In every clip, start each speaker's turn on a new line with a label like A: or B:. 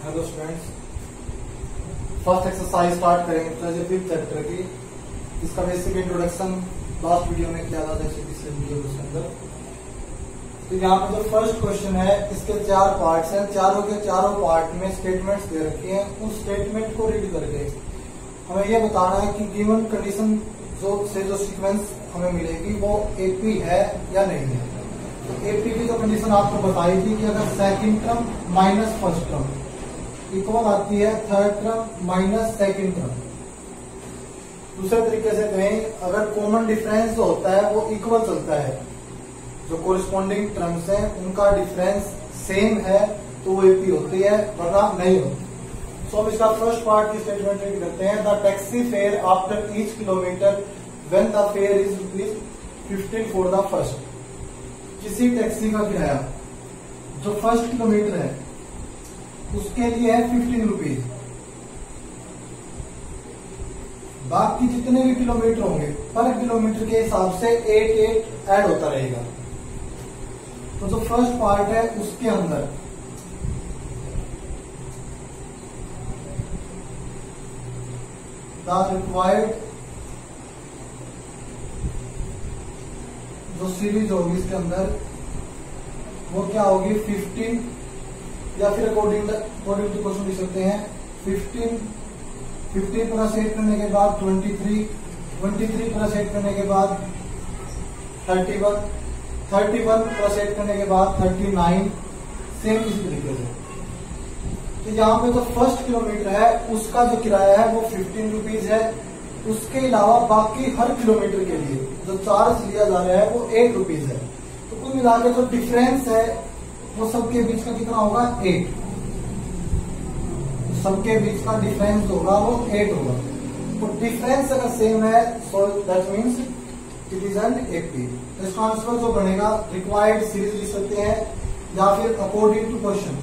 A: Hello students, first exercise start करेंगे तो fifth chapter की। इसका बेसिक इंट्रोडक्शन लास्ट वीडियो में किया था, जैसे पिछले वीडियो के अंदर। तो यहाँ पे जो फर्स्ट क्वेश्चन है, इसके चार पार्ट्स हैं। चारों के चारों पार्ट में स्टेटमेंट्स दे रखे हैं। उस स्टेटमेंट को रीड करके हमें यह बताना है कि गिवन कंडीशन जो सीक्वेंस हमें मिलेगी वो एपी है या नहीं है। तो एपी की जो कंडीशन आपको बताई थी कि अगर second term minus first term equal आती है third term minus second term. दूसरे तरीके से कहें, अगर कॉमन डिफरेंस जो होता है वो इक्वल चलता है, जो कोरिस्पॉन्डिंग टर्म्स हैं उनका डिफरेंस सेम है तो वो एपी होती है, वरना नहीं होती। सो हम इसका फर्स्ट पार्ट की स्टेटमेंट रीड करते हैं। The taxi fare after each kilometre when the fair is ₹15 for the first. किसी टैक्सी का किराया जो फर्स्ट किलोमीटर है उसके लिए है ₹15। बाकी जितने भी किलोमीटर होंगे पर किलोमीटर के हिसाब से 8 ऐड होता रहेगा। तो जो फर्स्ट पार्ट है उसके अंदर द रिक्वायर्ड जो सीरीज होगी इसके अंदर वो क्या होगी 15, या फिर अकॉर्डिंग टू क्वेश्चन लिख सकते हैं 15 प्लस 8 करने के बाद 23 प्लस 8 करने के बाद 31 प्लस 8 करने के बाद 39। सेम इसी तरीके से। तो यहाँ पे जो फर्स्ट किलोमीटर है उसका जो किराया है वो ₹15 है। उसके अलावा बाकी हर किलोमीटर के लिए जो चार्ज लिया जा रहा है वो ₹8 है। तो कुल मिलाकर जो डिफरेंस है वो सबके बीच का कितना होगा 8। सबके बीच का डिफरेंस होगा वो 8 होगा। तो डिफरेंस अगर सेम है so that means it is an AP. इसका आंसर जो बनेगा रिक्वायर्ड सीरीज लिख सकते हैं या फिर अकॉर्डिंग टू क्वेश्चन,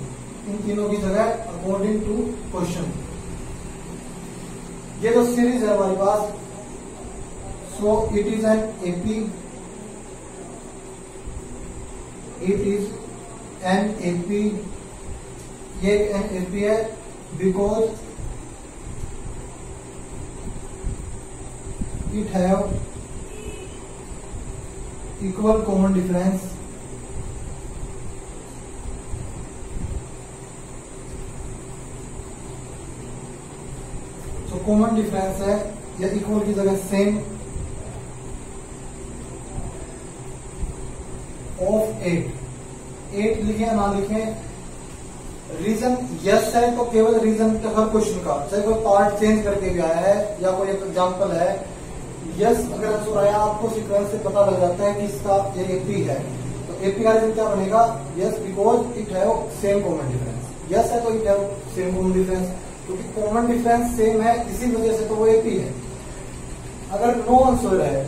A: इन तीनों की जगह अकॉर्डिंग टू क्वेश्चन। ये जो सीरीज है हमारे पास, so it is an AP, it is an AP. ये एन एपी है because it have equal common difference जो कॉमन डिफरेंस है या इक्वल की जगह सेम ऑफ 8 लिखे या ना लिखे। रीजन यस है तो केवल रीजन का हर क्वेश्चन का, चाहे कोई पार्ट चेंज करके भी आया है या कोई एक एग्जाम्पल है, यस अगर आंसर आया आपको सीक्वेंस से पता लग जाता है कि इसका ये एपी है। तो एपी का रीजन क्या बनेगा yes because it have same common difference. Yes है तो it have same common difference, क्योंकि कॉमन डिफरेंस सेम है इसी वजह से तो वो एपी है। अगर नो आंसर है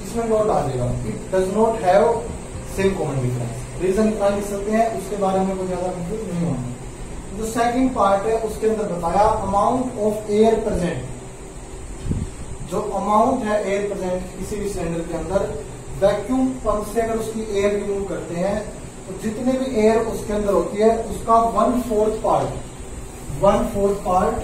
A: इसमें नोट आ जाएगा it does not have same common difference. Reason इतना लिख सकते हैं, उसके बारे में कोई ज्यादा कंफ्यूज नहीं होना। जो सेकंड पार्ट है उसके अंदर बताया अमाउंट ऑफ एयर प्रेजेंट। जो अमाउंट है एयर प्रेजेंट किसी भी सिलेंडर के अंदर, वैक्यूम पंप से अगर उसकी एयर रिमूव करते हैं तो जितने भी एयर उसके अंदर होती है उसका 1/4 पार्ट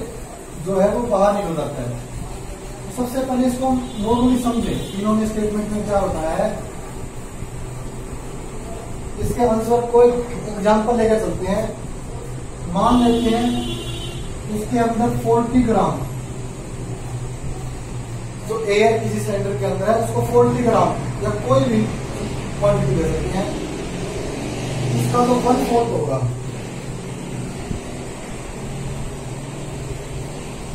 A: जो है वो बाहर निकल जाता है। तो सबसे पहले इसको हम नॉर्मली समझे, इन्होंने स्टेटमेंट में क्या बताया है। इसके आंसर को एग्जाम्पल लेकर चलते हैं। मान लेते हैं इसके अंदर 40 ग्राम जो एयर किसी सिलेंडर के अंदर है उसको 40 ग्राम या कोई भी क्वांटिटी ले सकते हैं। इसका तो 1/4 होगा,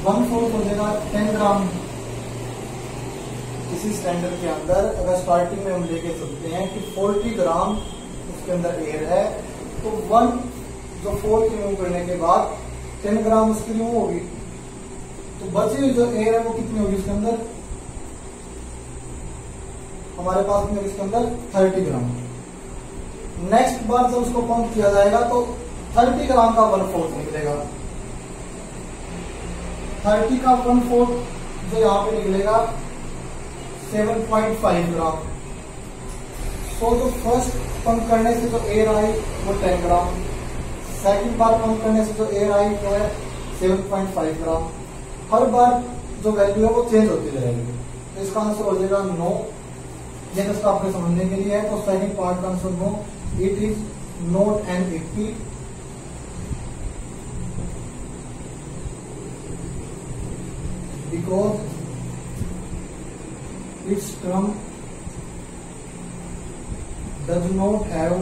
A: 1/4 हो जाएगा 10 ग्राम। किसी सिलेंडर के अंदर अगर स्टार्टिंग में हम लेके चलते हैं कि 40 ग्राम उसके अंदर एयर है, तो 1 जो 4 रिमूव करने के बाद 10 ग्राम उसकी रिमूव होगी, तो बची हुई जो एयर है वो कितनी होगी इसके अंदर, हमारे पास में इसके अंदर 30 ग्राम। नेक्स्ट बार जब उसको पंप किया जाएगा तो 30 ग्राम का 1/4 निकलेगा। 30 का 1/4 जो यहाँ पे निकलेगा 7.5 ग्राम। तो जो फर्स्ट पंप करने से जो एयर आई वो 10 ग्राम, सेकंड बार काउंट करने से जो एयर आई वो है 7.5 ग्राम। हर बार जो वैल्यू है वो चेंज होती रहेगी, तो इसका आंसर हो जाएगा नो। ये जस्ट आपके समझने के लिए है, तो सेकंड पार्ट का answer no, it is not an AP because its term does not have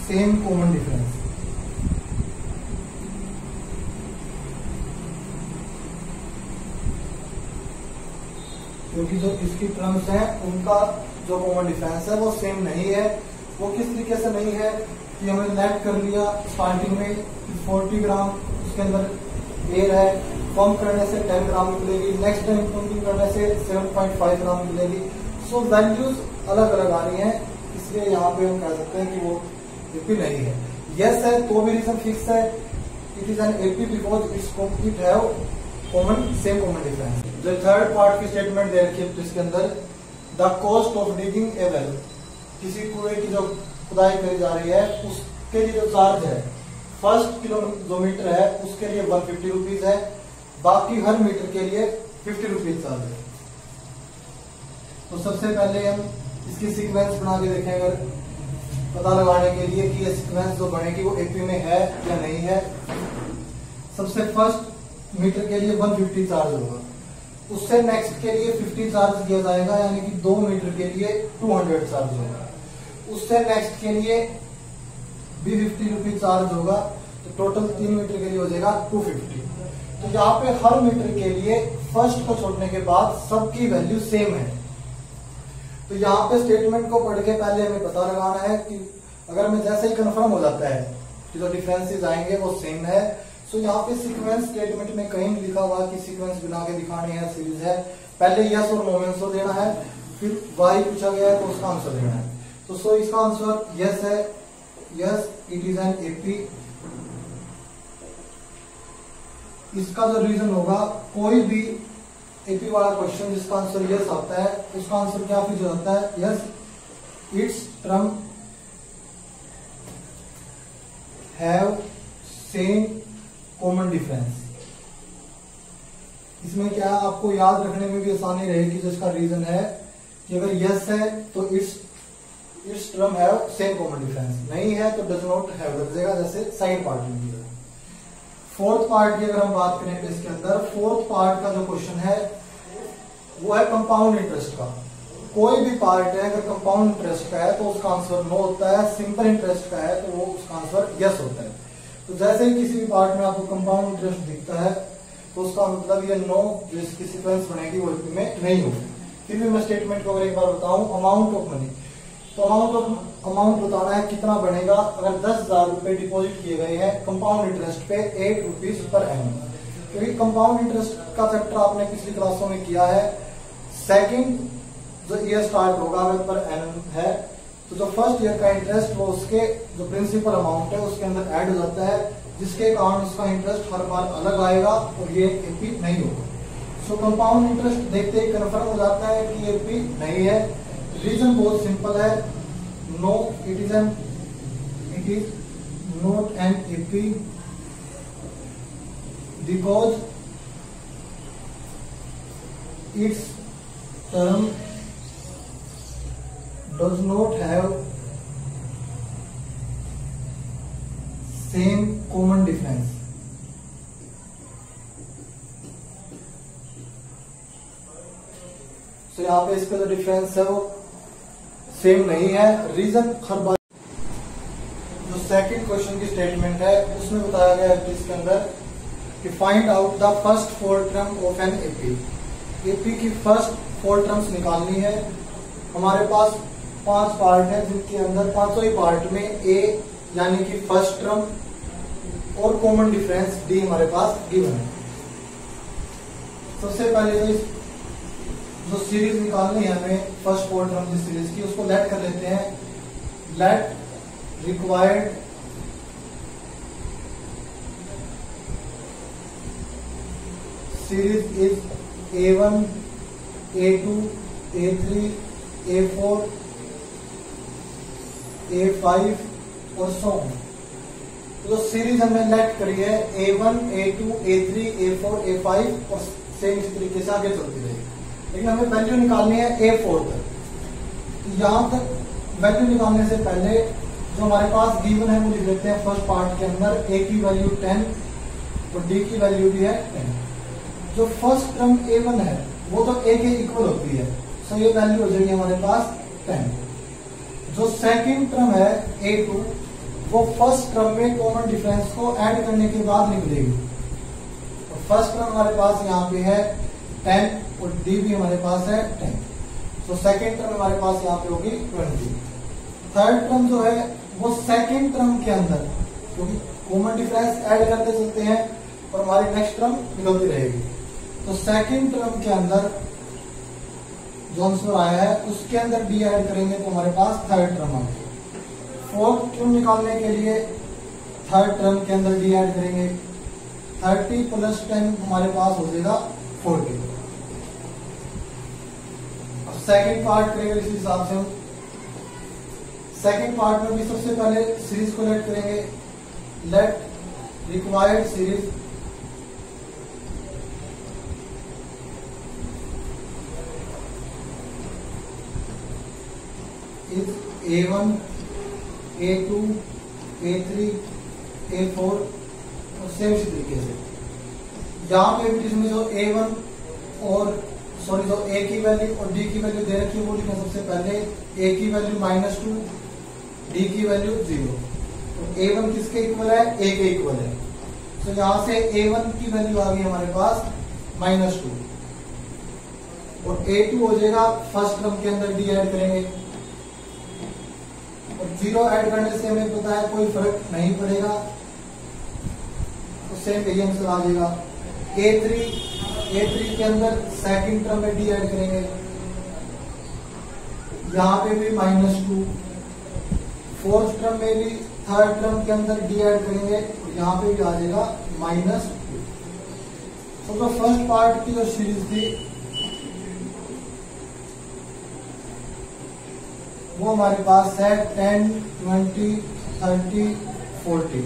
A: same common difference. क्योंकि जो इसकी टर्म्स हैं उनका जो कॉमन डिफरेंस है वो सेम नहीं है। वो किस तरीके से नहीं है कि हमने नेट कर लिया स्टार्टिंग में 40 ग्राम, उसके अंदर एयर है, फॉर्म करने से 10 ग्राम निकलेगी, नेक्स्ट टाइम काउंटिंग करने से 7.5 ग्राम मिलेगी। सो वैल्यूज अलग अलग आ रही हैं, इसलिए यहाँ पे हम कह सकते हैं कि वो एपी नहीं है। यस है तो भी रीजन फिक्स है, it is an AP because it have same common difference. जो थर्ड पार्ट की स्टेटमेंट दे रखी है इसके अंदर, the cost of digging A well, किसी कुएं की जो खुदाई करी जा रही है उसके लिए जो चार्ज है, फर्स्ट किलोमीटर है उसके लिए 150 रुपीज है, बाकी हर मीटर के लिए 50 रुपीज चार्ज है। तो सबसे पहले हम इसकी सीक्वेंस बना के देखें, अगर पता लगाने के लिए कि ये सीक्वेंस जो बनेगी वो एपी में है या नहीं है। सबसे फर्स्ट मीटर के लिए 150 चार्ज होगा, उससे नेक्स्ट के लिए 50 चार्ज किया जाएगा, यानी कि 2 मीटर के लिए 200 चार्ज होगा, उससे नेक्स्ट के लिए भी 50 रुपीज चार्ज होगा, तो टोटल 3 मीटर के लिए हो जाएगा 250। तो यहाँ पे हर मीटर के लिए फर्स्ट को छोड़ने के बाद सबकी वैल्यू सेम है। तो यहाँ पे स्टेटमेंट को पढ़ के पहले हमें पता लगाना है कि अगर हमें जैसे ही कंफर्म हो जाता है कि जो डिफरेंसेस आएंगे वो सेम है। सो यहाँ पे सीक्वेंस स्टेटमेंट में कहीं लिखा हुआ कि सीक्वेंस बना के दिखानी है, सीरीज है, पहले यस और नो में आंसर देना है, फिर वाई पूछा गया है तो उसका आंसर देना है। तो सो इसका आंसर यस है, yes it is an AP. इसका जो रीजन होगा, कोई भी एपी वाला क्वेश्चन जिसका आंसर यस आता है उसका आंसर क्या फिर आता है, yes it's term have same common difference. इसमें क्या आपको याद रखने में भी आसानी रहेगी, जिसका रीजन है कि अगर यस है तो it's term have same common difference, नहीं है तो डज नॉट हैव लग जाएगा, जैसे सेकंड पार्ट में दिया। फोर्थ पार्ट की अगर हम बात करें तो इसके अंदर फोर्थ पार्ट का जो क्वेश्चन है वो है कंपाउंड इंटरेस्ट का। कोई भी पार्ट है अगर कंपाउंड इंटरेस्ट का है तो उसका आंसर नो होता है, सिंपल इंटरेस्ट का है तो वो उसका आंसर यस होता है। तो जैसे ही किसी भी पार्ट में आपको कंपाउंड इंटरेस्ट दिखता है तो उसका मतलब ये नो जो इसकी सीक्वेंस बनेगी वो में नहीं होगी। फिर भी मैं स्टेटमेंट को अगर एक बार बताऊं, अमाउंट ऑफ मनी, तो अमाउंट बताना है कितना बनेगा अगर 10,000 रुपए डिपॉजिट किए गए हैं कंपाउंड इंटरेस्ट पे 8 रुपीज पर एनम। क्योंकि कंपाउंड इंटरेस्ट का चैप्टर आपने पिछली क्लासों में किया है, सेकंड जो ईयर स्टार्ट होगा अगर पर एनम है तो जो फर्स्ट ईयर का इंटरेस्ट वो उसके जो प्रिंसिपल अमाउंट है उसके अंदर ऐड हो जाता है, जिसके कारण उसका इंटरेस्ट हर बार अलग आएगा और ये एपी नहीं होगा। सो कंपाउंड इंटरेस्ट देखते ही कन्फर्म हो जाता है कि ये एपी नहीं है। रीजन बहुत सिंपल है, no it is not an AP because its term does not have same common difference। तो यहाँ पे इसका जो डिफरेंस है वो सेम नहीं है। रीजन हर बार जो सेकंड क्वेश्चन की स्टेटमेंट है उसमें बताया गया है इसके अंदर कि find out the first 4 term of an AP. AP की फर्स्ट 4 टर्म्स निकालनी है। हमारे पास 5 पार्ट है जिनके अंदर पांचों ही पार्ट में ए यानी कि फर्स्ट टर्म और कॉमन डिफरेंस डी हमारे पास गिवन है। सबसे पहले तो जो सीरीज निकालनी है हमें फर्स्ट 4 टर्म की सीरीज की, उसको लेट कर लेते हैं। Late required series is A1 A2 A3 A4 A5 और सो ऑन। तो सीरीज हमने लेट करी है A1, A2, A3, A4, A5 और सेम इसी तरीके से आगे चलती रहेगी। लेकिन हमें वैल्यू निकालनी है A4 तक। यहां तक वैल्यू निकालने से पहले जो हमारे पास गिवन है वो लिख लेते हैं फर्स्ट पार्ट के अंदर। A की वैल्यू 10 और D की वैल्यू भी है 10। जो फर्स्ट टर्म A1 है वो तो A के इक्वल होती है, सो ये वैल्यू हो जाएगी हमारे पास 10। जो सेकंड टर्म है A2 वो फर्स्ट टर्म में कॉमन डिफरेंस को ऐड करने के बाद निकलेगी। तो फर्स्ट टर्म हमारे पास यहाँ पे है 10 और D भी हमारे पास है 10। तो सेकंड टर्म हमारे पास यहाँ पे होगी 20। थर्ड टर्म जो है वो सेकंड टर्म के अंदर, क्योंकि कॉमन डिफरेंस ऐड करते चलते हैं और हमारी नेक्स्ट टर्म निकलती रहेगी। तो सेकंड टर्म के अंदर जो आंसर आया है उसके अंदर D ऐड करेंगे तो हमारे पास थर्ड टर्म आ गई। फोर्थ टर्म निकालने के लिए थर्ड टर्म के अंदर D ऐड करेंगे। 30 प्लस 10 हमारे पास हो जाएगा 40। अब सेकंड पार्ट करेंगे इसी हिसाब से हम। सेकंड पार्ट में भी सबसे पहले सीरीज को लेट करेंगे। Late required series is A1, A2, A3, A4 और सेम इसी तरीके से। यहाँ पे भी इसमें जो A1 और जो A की वैल्यू और D की वैल्यू दे रखी है वो लिखें सबसे पहले। A की वैल्यू -2, D की वैल्यू 0। तो A1 किसके इक्वल है? A के इक्वल है। तो यहाँ से A1 की वैल्यू आ गई हमारे पास -2 और A2 हो जाएगा फर्स्ट टर्म के अंदर D ऐड करेंगे और 0 ऐड करने से हमें पता है कोई फर्क नहीं पड़ेगा, तो सेम यही आंसर आ जाएगा। A3 के अंदर सेकंड टर्म में D ऐड करेंगे, यहाँ पे भी -2। फोर्थ टर्म में भी थर्ड टर्म के अंदर D ऐड करेंगे, यहाँ पे भी आ जाएगा -2। तो जो फर्स्ट पार्ट की जो सीरीज थी वो हमारे पास है 10, 20, 30, 40।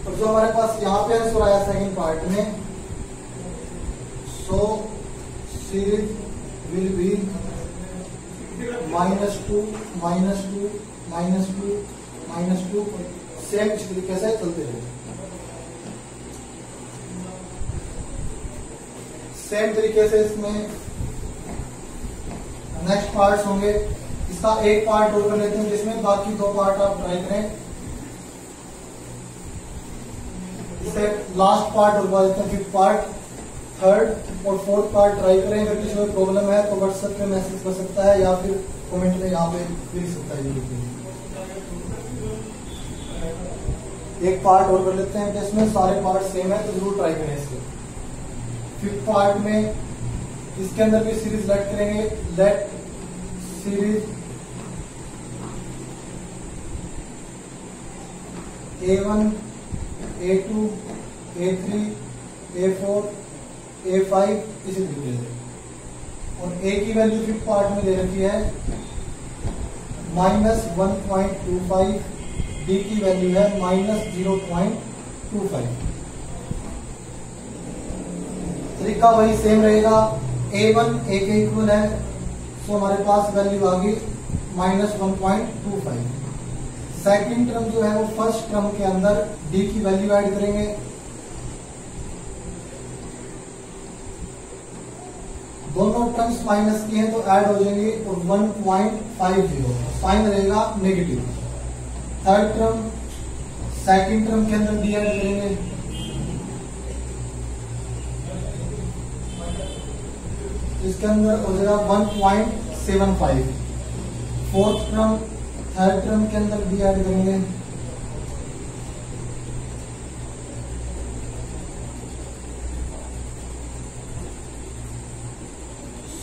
A: और जो हमारे पास यहाँ पे आंसर आया सेकंड पार्ट में, सो सीरीज विल बी -2, -2, -2, -2। सेम इस तरीके से चलते रहे। सेम तरीके से इसमें नेक्स्ट पार्ट्स होंगे। इसका एक पार्ट और कर लेते हैं जिसमें बाकी दो पार्ट आप ट्राई करें। इससे लास्ट पार्ट और बोलते हैं फिफ्थ पार्ट, थर्ड और फोर्थ पार्ट ट्राई करें। अगर किसी में प्रॉब्लम है तो व्हाट्सएप पे मैसेज कर सकता है या फिर कमेंट में यहाँ पे लिख सकता है। एक पार्ट और कर लेते हैं जिसमें सारे पार्ट सेम है, तो जरूर ट्राई करें इसको। फिफ्थ पार्ट में इसके अंदर भी सीरीज लेट करेंगे। Let series A1, A2, A3, A4, A5 इसी तरीके से। और A की वैल्यू फिफ्थ पार्ट में दे रखी है -1.25, D की वैल्यू है -0.25। तरीका वही सेम रहेगा। A1 A के इक्वल है, सो हमारे पास वैल्यू आ गई -1.25। सेकंड टर्म जो है वो फर्स्ट टर्म के अंदर D की वैल्यू ऐड करेंगे। दोनों टर्म्स माइनस की हैं तो ऐड हो जाएंगे और 1.50 साइन रहेगा negative. Third term second term के अंदर D ऐड करेंगे, इसके अंदर हो जाएगा 1.75। फोर्थ टर्म थर्ड टर्म के अंदर D ऐड करेंगे,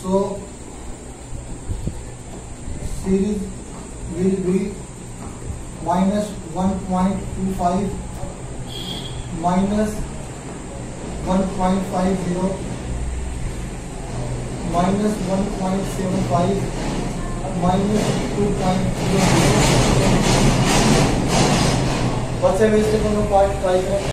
A: सो सीरीज विल बी -1.25 -1.50 -1.75 बचे हुए स्टेप पार्ट ट्राई करें।